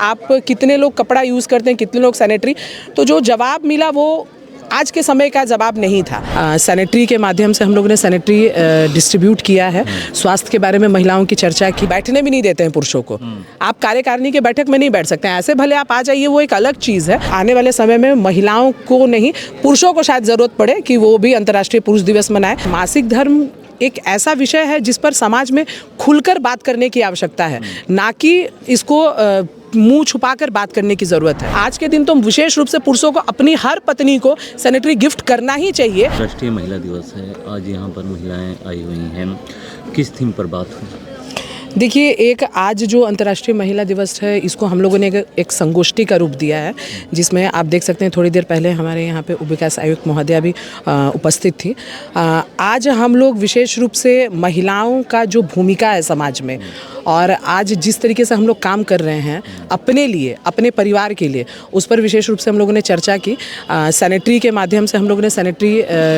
आप कितने लोग कपड़ा यूज़ करते हैं, कितने लोग सैनिटरी, तो जो जवाब मिला वो आज के समय का जवाब नहीं था। सैनिटरी के माध्यम से हम लोगों ने सैनिटरी डिस्ट्रीब्यूट किया है। स्वास्थ्य के बारे में महिलाओं की चर्चा की। बैठने भी नहीं देते हैं पुरुषों को। आप कार्यकारिणी के बैठक में नहीं बैठ सकते हैं, ऐसे भले आप आ जाइए, वो एक अलग चीज़ है। आने वाले समय में महिलाओं को नहीं, पुरुषों को शायद ज़रूरत पड़े कि वो भी अंतर्राष्ट्रीय पुरुष दिवस मनाए। मासिक धर्म एक ऐसा विषय है जिस पर समाज में खुलकर बात करने की आवश्यकता है, ना कि इसको मुंह छुपाकर बात करने की ज़रूरत है। आज के दिन तो विशेष रूप से पुरुषों को अपनी हर पत्नी को सैनिटरी गिफ्ट करना ही चाहिए। राष्ट्रीय महिला दिवस है, आज यहाँ पर महिलाएं आई हुई हैं, किस थीम पर बात हुई? देखिए, एक आज जो अंतर्राष्ट्रीय महिला दिवस है, इसको हम लोगों ने एक संगोष्ठी का रूप दिया है, जिसमें आप देख सकते हैं थोड़ी देर पहले हमारे यहाँ पे उप विकास आयुक्त महोदया भी उपस्थित थी। आज हम लोग विशेष रूप से महिलाओं का जो भूमिका है समाज में, और आज जिस तरीके से हम लोग काम कर रहे हैं अपने लिए, अपने परिवार के लिए, उस पर विशेष रूप से हम लोगों ने चर्चा की। सैनिटरी के माध्यम से हम लोगों ने सैनिटरी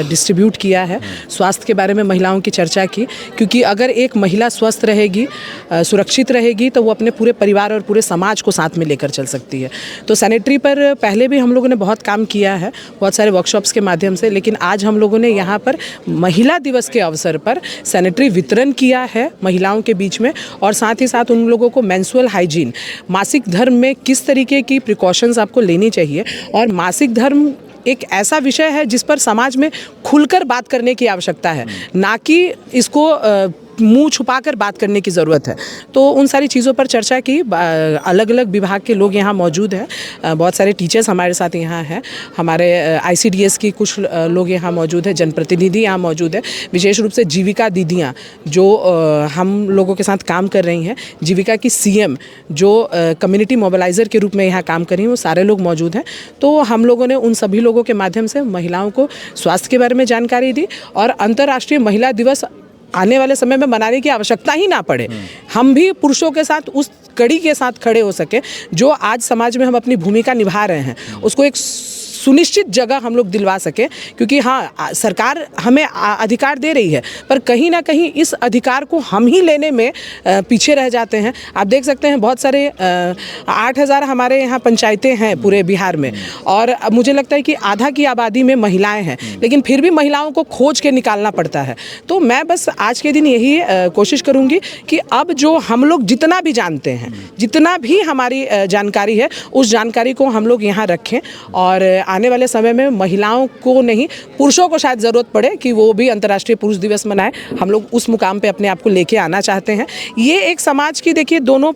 डिस्ट्रीब्यूट किया है। स्वास्थ्य के बारे में महिलाओं की चर्चा की, क्योंकि अगर एक महिला स्वस्थ रहेगी, सुरक्षित रहेगी, तो वो अपने पूरे परिवार और पूरे समाज को साथ में लेकर चल सकती है। तो सैनिटरी पर पहले भी हम लोगों ने बहुत काम किया है, बहुत सारे वर्कशॉप्स के माध्यम से, लेकिन आज हम लोगों ने यहाँ पर महिला दिवस के अवसर पर सैनिटरी वितरण किया है महिलाओं के बीच में, और साथ ही साथ उन लोगों को मेंस्ट्रुअल हाइजीन, मासिक धर्म में किस तरीके की प्रिकॉशंस आपको लेनी चाहिए, और मासिक धर्म एक ऐसा विषय है जिस पर समाज में खुलकर बात करने की आवश्यकता है, ना कि इसको मुंह छुपाकर बात करने की ज़रूरत है। तो उन सारी चीज़ों पर चर्चा की। अलग अलग विभाग के लोग यहाँ मौजूद हैं, बहुत सारे टीचर्स हमारे साथ यहाँ हैं, हमारे ICDS की कुछ लोग यहाँ मौजूद हैं, जनप्रतिनिधि यहाँ मौजूद है, विशेष रूप से जीविका दीदियाँ जो हम लोगों के साथ काम कर रही हैं, जीविका की CM जो कम्युनिटी मोबिलाइज़र के रूप में यहाँ काम कर रही हैं, वो सारे लोग मौजूद हैं। तो हम लोगों ने उन सभी लोगों के माध्यम से महिलाओं को स्वास्थ्य के बारे में जानकारी दी, और अंतर्राष्ट्रीय महिला दिवस आने वाले समय में मनाने की आवश्यकता ही ना पड़े, हम भी पुरुषों के साथ उस कड़ी के साथ खड़े हो सके जो आज समाज में हम अपनी भूमिका निभा रहे हैं, उसको एक सुनिश्चित जगह हम लोग दिलवा सके। क्योंकि हाँ, सरकार हमें अधिकार दे रही है, पर कहीं ना कहीं इस अधिकार को हम ही लेने में पीछे रह जाते हैं। आप देख सकते हैं बहुत सारे 8,000 हमारे यहाँ पंचायतें हैं पूरे बिहार में, और मुझे लगता है कि आधा की आबादी में महिलाएं हैं, लेकिन फिर भी महिलाओं को खोज के निकालना पड़ता है। तो मैं बस आज के दिन यही कोशिश करूँगी कि अब जो हम लोग जितना भी जानते हैं, जितना भी हमारी जानकारी है, उस जानकारी को हम लोग यहाँ रखें, और आने वाले समय में महिलाओं को नहीं, पुरुषों को शायद ज़रूरत पड़े कि वो भी अंतर्राष्ट्रीय पुरुष दिवस मनाए। हम लोग उस मुकाम पे अपने आप को लेके आना चाहते हैं। ये एक समाज की, देखिए, दोनों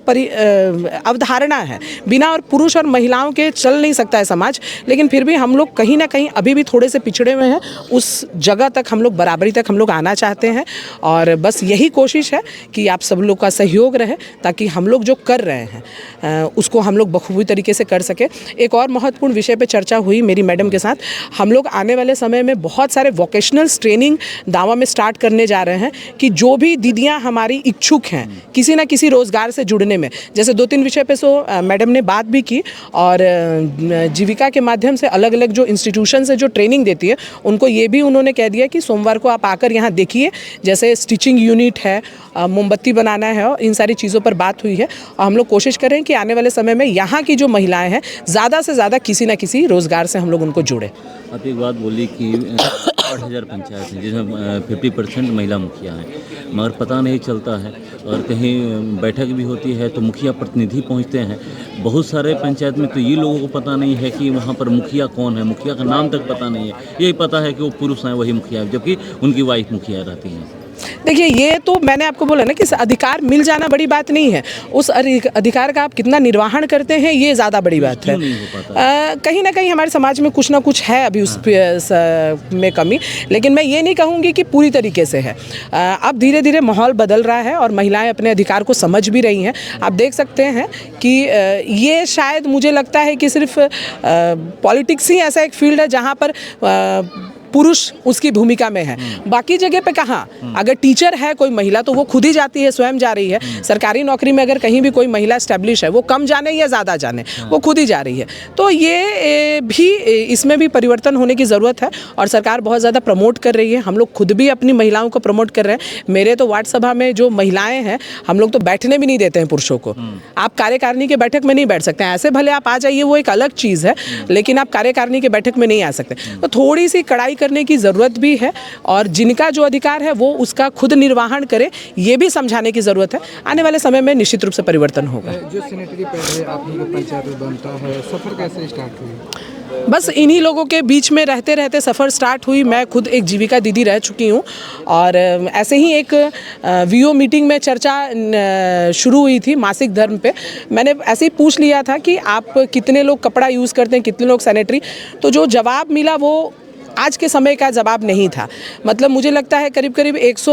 अवधारणा है, बिना और पुरुष और महिलाओं के चल नहीं सकता है समाज, लेकिन फिर भी हम लोग कहीं ना कहीं अभी भी थोड़े से पिछड़े हुए हैं। उस जगह तक हम लोग, बराबरी तक हम लोग आना चाहते हैं, और बस यही कोशिश है कि आप सब लोग का सहयोग रहे, ताकि हम लोग जो कर रहे हैं उसको हम लोग बखूबी तरीके से कर सके। एक और महत्वपूर्ण विषय पर चर्चा हुई मेरी मैडम के साथ। हम लोग आने वाले समय में बहुत सारे वोकेशनल ट्रेनिंग दावा में स्टार्ट करने जा रहे हैं, कि जो भी दीदियां हमारी इच्छुक हैं किसी ना किसी रोज़गार से जुड़ने में, जैसे 2-3 विषय पे मैडम ने बात भी की, और जीविका के माध्यम से अलग अलग जो इंस्टीट्यूशन से जो ट्रेनिंग देती है, उनको ये भी उन्होंने कह दिया कि सोमवार को आप आकर यहाँ देखिए, जैसे स्टिचिंग यूनिट है, मोमबत्ती बनाना है, और इन सारी चीज़ों पर बात हुई है। और हम लोग कोशिश करें कि आने वाले समय में यहाँ की जो महिलाएं हैं, ज़्यादा से ज़्यादा किसी ना किसी रोज़गार से हम लोग उनको जुड़े। आप एक बात बोली कि 8,000 पंचायत हैं जिसमें 50% महिला मुखिया हैं, मगर पता नहीं चलता है, और कहीं बैठक भी होती है तो मुखिया प्रतिनिधि पहुंचते हैं। बहुत सारे पंचायत में तो ये लोगों को पता नहीं है कि वहाँ पर मुखिया कौन है, मुखिया का नाम तक पता नहीं है। यही पता है कि वो पुरुष हैं, वही मुखिया, जबकि उनकी वाइफ मुखिया रहती हैं। देखिए, ये तो मैंने आपको बोला ना कि अधिकार मिल जाना बड़ी बात नहीं है, उस अधिकार का आप कितना निर्वहन करते हैं, ये ज़्यादा बड़ी बात है। कहीं ना कहीं हमारे समाज में कुछ ना कुछ है अभी उस में कमी, लेकिन मैं ये नहीं कहूँगी कि पूरी तरीके से है। अब धीरे धीरे माहौल बदल रहा है, और महिलाएं अपने अधिकार को समझ भी रही हैं। आप देख सकते हैं कि ये शायद मुझे लगता है कि सिर्फ पॉलिटिक्स ही ऐसा एक फील्ड है जहाँ पर पुरुष उसकी भूमिका में है। बाकी जगह पे कहाँ, अगर टीचर है कोई महिला तो वो खुद ही जाती है, स्वयं जा रही है। सरकारी नौकरी में अगर कहीं भी कोई महिला एस्टेब्लिश है, वो कम जाने या ज़्यादा जाने, वो खुद ही जा रही है। तो ये भी, इसमें भी परिवर्तन होने की ज़रूरत है और सरकार बहुत ज़्यादा प्रमोट कर रही है। हम लोग खुद भी अपनी महिलाओं को प्रमोट कर रहे हैं। मेरे तो वार्ड सभा में जो महिलाएं हैं, हम लोग तो बैठने भी नहीं देते हैं पुरुषों को। आप कार्यकारिणी के बैठक में नहीं बैठ सकते हैं, ऐसे भले आप आ जाइए, वो एक अलग चीज़ है, लेकिन आप कार्यकारिणी के बैठक में नहीं आ सकते। तो थोड़ी सी कड़ाई करने की ज़रूरत भी है और जिनका जो अधिकार है वो उसका खुद निर्वहन करे, ये भी समझाने की ज़रूरत है। आने वाले समय में निश्चित रूप से परिवर्तन होगा। जो सैनिटरी पैड है आप ही के पंचायत में बनता है, सफ़र कैसे स्टार्ट हुई? बस इन्हीं लोगों के बीच में रहते रहते सफ़र स्टार्ट हुई। मैं खुद एक जीविका दीदी रह चुकी हूँ और ऐसे ही एक वीओ मीटिंग में चर्चा शुरू हुई थी मासिक धर्म पे। मैंने ऐसे ही पूछ लिया था कि आप कितने लोग कपड़ा यूज़ करते हैं, कितने लोग सैनिटरी, तो जो जवाब मिला वो आज के समय का जवाब नहीं था। मतलब मुझे लगता है करीब करीब 100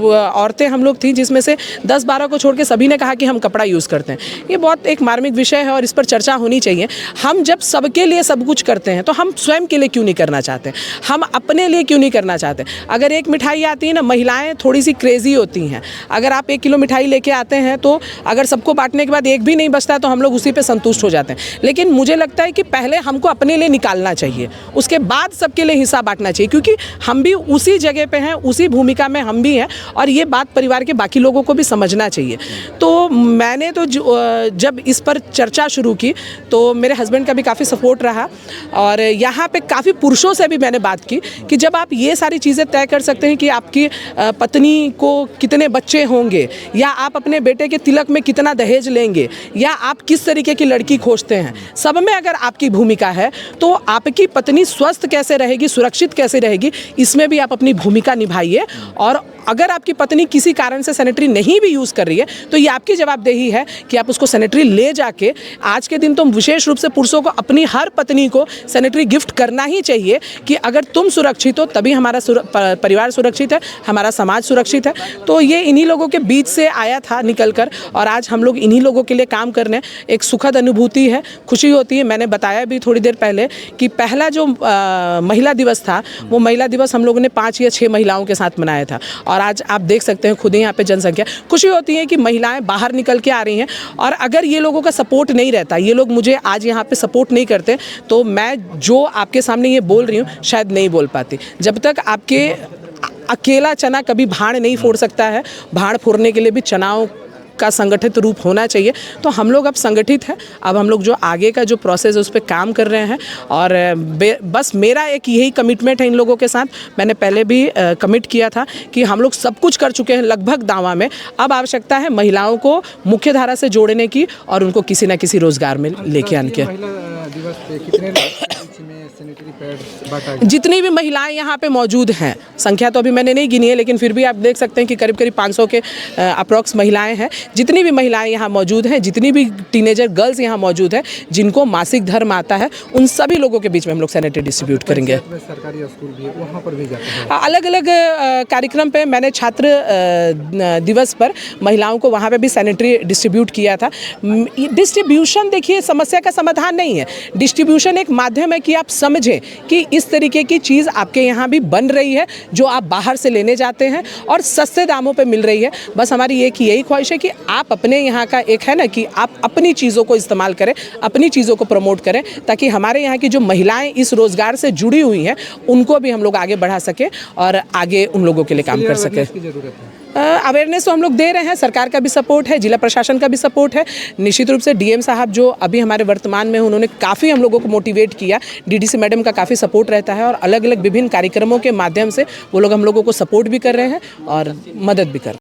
औरतें हम लोग थी, जिसमें से 10-12 को छोड़ के सभी ने कहा कि हम कपड़ा यूज़ करते हैं। ये बहुत एक मार्मिक विषय है और इस पर चर्चा होनी चाहिए। हम जब सबके लिए सब कुछ करते हैं तो हम स्वयं के लिए क्यों नहीं करना चाहते, हम अपने लिए क्यों नहीं करना चाहते। अगर एक मिठाई आती है ना, महिलाएँ थोड़ी सी क्रेजी होती हैं। अगर आप 1 किलो मिठाई लेके आते हैं तो अगर सबको बांटने के बाद एक भी नहीं बचता है तो हम लोग उसी पर संतुष्ट हो जाते हैं। लेकिन मुझे लगता है कि पहले हमको अपने लिए निकालना चाहिए, उसके बाद सबके लिए हिस्सा बांटना चाहिए, क्योंकि हम भी उसी जगह पे हैं, उसी भूमिका में हम भी हैं और ये बात परिवार के बाकी लोगों को भी समझना चाहिए। तो मैंने तो जब इस पर चर्चा शुरू की तो मेरे हस्बैंड का भी काफ़ी सपोर्ट रहा और यहाँ पे काफ़ी पुरुषों से भी मैंने बात की कि जब आप ये सारी चीज़ें तय कर सकते हैं कि आपकी पत्नी को कितने बच्चे होंगे या आप अपने बेटे के तिलक में कितना दहेज लेंगे या आप किस तरीके की लड़की खोजते हैं, सब में अगर आपकी भूमिका है तो आपकी पत्नी स्वस्थ कैसे रहेगी, सुरक्षित कैसे रहेगी, इसमें भी आप अपनी भूमिका निभाइए। और अगर आपकी पत्नी किसी कारण से सैनिटरी नहीं भी यूज़ कर रही है तो ये आपकी जवाबदेही है कि आप उसको सैनिटरी ले जाके, आज के दिन तो विशेष रूप से पुरुषों को अपनी हर पत्नी को सैनिटरी गिफ्ट करना ही चाहिए कि अगर तुम सुरक्षित हो तभी हमारा परिवार सुरक्षित है, हमारा समाज सुरक्षित है। तो ये इन्हीं लोगों के बीच से आया था निकल कर और आज हम लोग इन्हीं लोगों के लिए काम करने, एक सुखद अनुभूति है, खुशी होती है। मैंने बताया भी थोड़ी देर पहले कि पहला जो महिला दिवस था वो महिला दिवस हम लोगों ने 5 या 6 महिलाओं के साथ मनाया था और आज आप देख सकते हैं खुद ही यहाँ पे जनसंख्या, खुशी होती है कि महिलाएं बाहर निकल के आ रही हैं। और अगर ये लोगों का सपोर्ट नहीं रहता, ये लोग मुझे आज यहाँ पे सपोर्ट नहीं करते, तो मैं जो आपके सामने ये बोल रही हूँ शायद नहीं बोल पाती। जब तक आपके अकेला चना कभी भाड़ नहीं फोड़ सकता है, भाड़ फोड़ने के लिए भी चनाओं का संगठित रूप होना चाहिए। तो हम लोग अब संगठित हैं, अब हम लोग जो आगे का जो प्रोसेस है उस पर काम कर रहे हैं और बस मेरा एक यही कमिटमेंट है इन लोगों के साथ। मैंने पहले भी कमिट किया था कि हम लोग सब कुछ कर चुके हैं लगभग दावा में, अब आवश्यकता है महिलाओं को मुख्य धारा से जोड़ने की और उनको किसी न किसी रोजगार में लेके आने के। दिवस पे कितने में सैनिटरी पैड बांटा गया? जितनी भी महिलाएं यहाँ पे मौजूद हैं, संख्या तो अभी मैंने नहीं गिनी है, लेकिन फिर भी आप देख सकते हैं कि करीब करीब 500 के अप्रॉक्स महिलाएं हैं। जितनी भी महिलाएं यहाँ मौजूद हैं, जितनी भी टीनेजर गर्ल्स यहाँ मौजूद हैं जिनको मासिक धर्म आता है, उन सभी लोगों के बीच में हम लोग सैनिटरी डिस्ट्रीब्यूट करेंगे। सरकारी स्कूल भी है, वहाँ पर भी जाते हैं। अलग अलग कार्यक्रम पे मैंने छात्र दिवस पर महिलाओं को वहाँ पे भी सैनिटरी डिस्ट्रीब्यूट किया था। डिस्ट्रीब्यूशन देखिए समस्या का समाधान नहीं है, डिस्ट्रीब्यूशन एक माध्यम है कि आप समझें कि इस तरीके की चीज़ आपके यहाँ भी बन रही है जो आप बाहर से लेने जाते हैं और सस्ते दामों पे मिल रही है। बस हमारी एक यही ख्वाहिश है कि आप अपने यहाँ का एक है ना कि आप अपनी चीज़ों को इस्तेमाल करें, अपनी चीज़ों को प्रमोट करें, ताकि हमारे यहाँ की जो महिलाएं इस रोज़गार से जुड़ी हुई हैं उनको भी हम लोग आगे बढ़ा सकें और आगे उन लोगों के लिए काम कर सकें। अवेयरनेस तो हम लोग दे रहे हैं, सरकार का भी सपोर्ट है, जिला प्रशासन का भी सपोर्ट है। निश्चित रूप से डीएम साहब जो अभी हमारे वर्तमान में उन्होंने काफ़ी हम लोगों को मोटिवेट किया, डीडीसी मैडम का काफ़ी सपोर्ट रहता है और अलग अलग विभिन्न कार्यक्रमों के माध्यम से वो लोग हम लोगों को सपोर्ट भी कर रहे हैं और मदद भी कर रहे हैं।